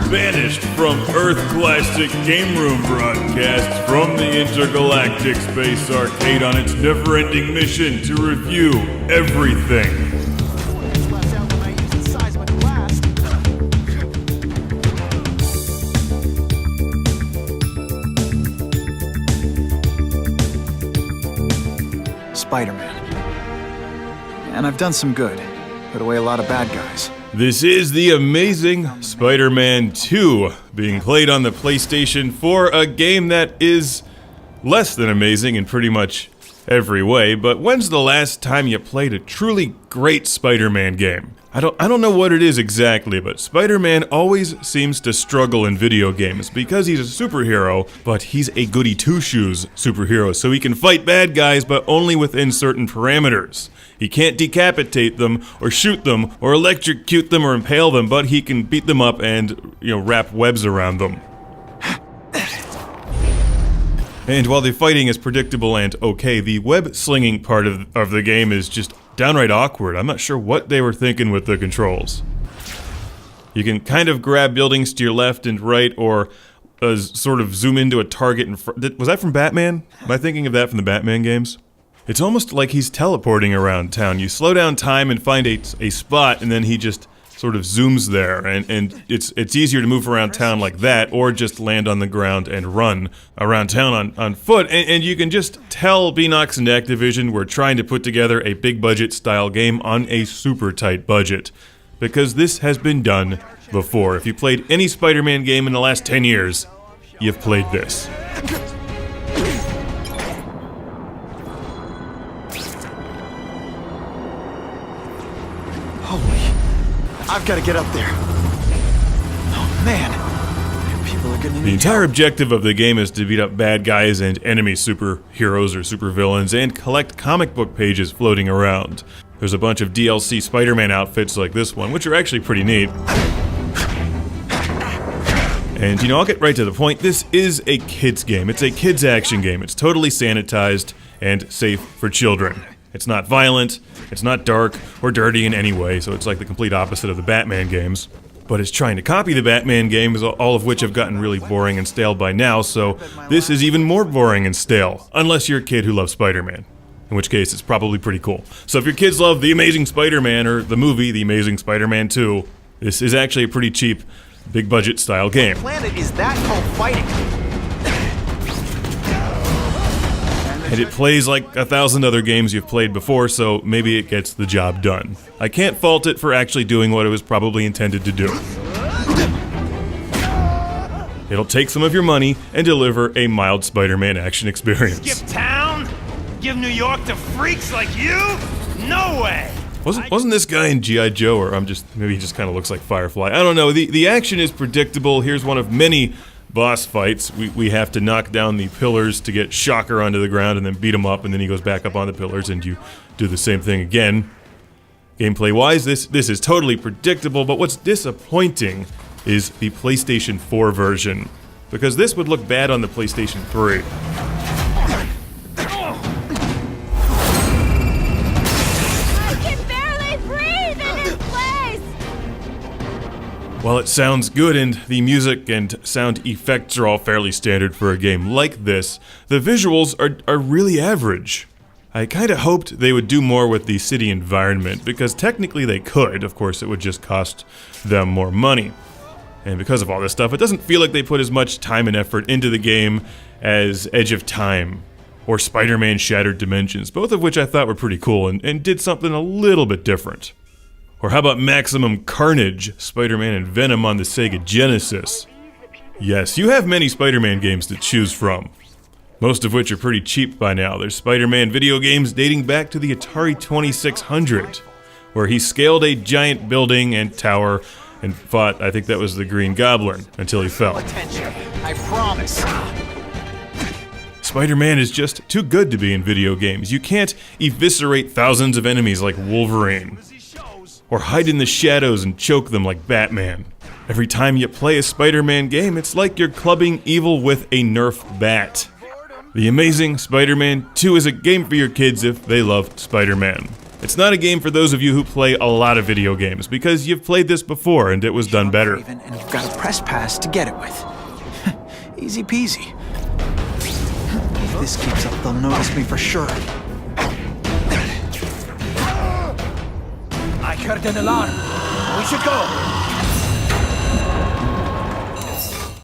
Banished from Earth Classic Game Room broadcasts from the Intergalactic Space Arcade on its never-ending mission to review everything. Spider-Man. And I've done some good. Put away a lot of bad guys. This is the amazing Spider-Man 2, being played on the PlayStation 4, a game that is less than amazing in pretty much every way, but when's the last time you played a truly great Spider-Man game? I don't know what it is exactly, but Spider-Man always seems to struggle in video games because he's a superhero, but he's a goody two-shoes superhero, so he can fight bad guys, but only within certain parameters. He can't decapitate them, or shoot them, or electrocute them, or impale them, but he can beat them up and, wrap webs around them. And while the fighting is predictable and okay, the web-slinging part of the game is just downright awkward. I'm not sure what they were thinking with the controls. You can kind of grab buildings to your left and right, or sort of zoom into a target in front. Was that from Batman? Am I thinking of that from the Batman games? It's almost like he's teleporting around town. You slow down time and find a spot, and then he just sort of zooms there, and it's easier to move around town like that, or just land on the ground and run around town on foot, and you can just tell Beanox and Activision were trying to put together a big budget style game on a super tight budget, because this has been done before. If you played any Spider-Man game in the last 10 years, you've played this. I've got to get up there. Oh, man. People are gonna need The entire objective of the game is to beat up bad guys and enemy superheroes or supervillains and collect comic book pages floating around. There's a bunch of DLC Spider-Man outfits like this one, which are actually pretty neat. And, I'll get right to the point. This is a kids game. It's a kids action game. It's totally sanitized and safe for children. It's not violent, it's not dark or dirty in any way, so it's like the complete opposite of the Batman games. But it's trying to copy the Batman games, all of which have gotten really boring and stale by now, so this is even more boring and stale, unless you're a kid who loves Spider-Man. In which case, it's probably pretty cool. So if your kids love The Amazing Spider-Man or the movie The Amazing Spider-Man 2, this is actually a pretty cheap, big-budget style game. Planet is that called fighting? And it plays like 1,000 other games you've played before, so maybe it gets the job done. I can't fault it for actually doing what it was probably intended to do. It'll take some of your money and deliver a mild Spider-Man action experience. Skip town? Give New York to freaks like you? No way! Wasn't this guy in G.I. Joe, or maybe he just kind of looks like Firefly? I don't know. The action is predictable. Here's one of many boss fights. We have to knock down the pillars to get Shocker onto the ground and then beat him up, and then he goes back up on the pillars and you do the same thing again. Gameplay-wise, this is totally predictable, but what's disappointing is the PlayStation 4 version, because this would look bad on the PlayStation 3. While it sounds good and the music and sound effects are all fairly standard for a game like this, the visuals are really average. I kinda hoped they would do more with the city environment, because technically they could. Of course, it would just cost them more money. And because of all this stuff, it doesn't feel like they put as much time and effort into the game as Edge of Time or Spider-Man Shattered Dimensions, both of which I thought were pretty cool and did something a little bit different. Or how about Maximum Carnage, Spider-Man and Venom on the Sega Genesis? Yes, you have many Spider-Man games to choose from, most of which are pretty cheap by now. There's Spider-Man video games dating back to the Atari 2600, where he scaled a giant building and tower and fought, I think that was the Green Goblin, until he fell. Attention, I promise. Spider-Man is just too good to be in video games. You can't eviscerate thousands of enemies like Wolverine, or hide in the shadows and choke them like Batman. Every time you play a Spider-Man game, it's like you're clubbing evil with a Nerf bat. The Amazing Spider-Man 2 is a game for your kids if they love Spider-Man. It's not a game for those of you who play a lot of video games, because you've played this before and it was done better. And you've got a press pass to get it with. Easy peasy. If this keeps up, they'll notice me for sure. I heard an alarm. We should go.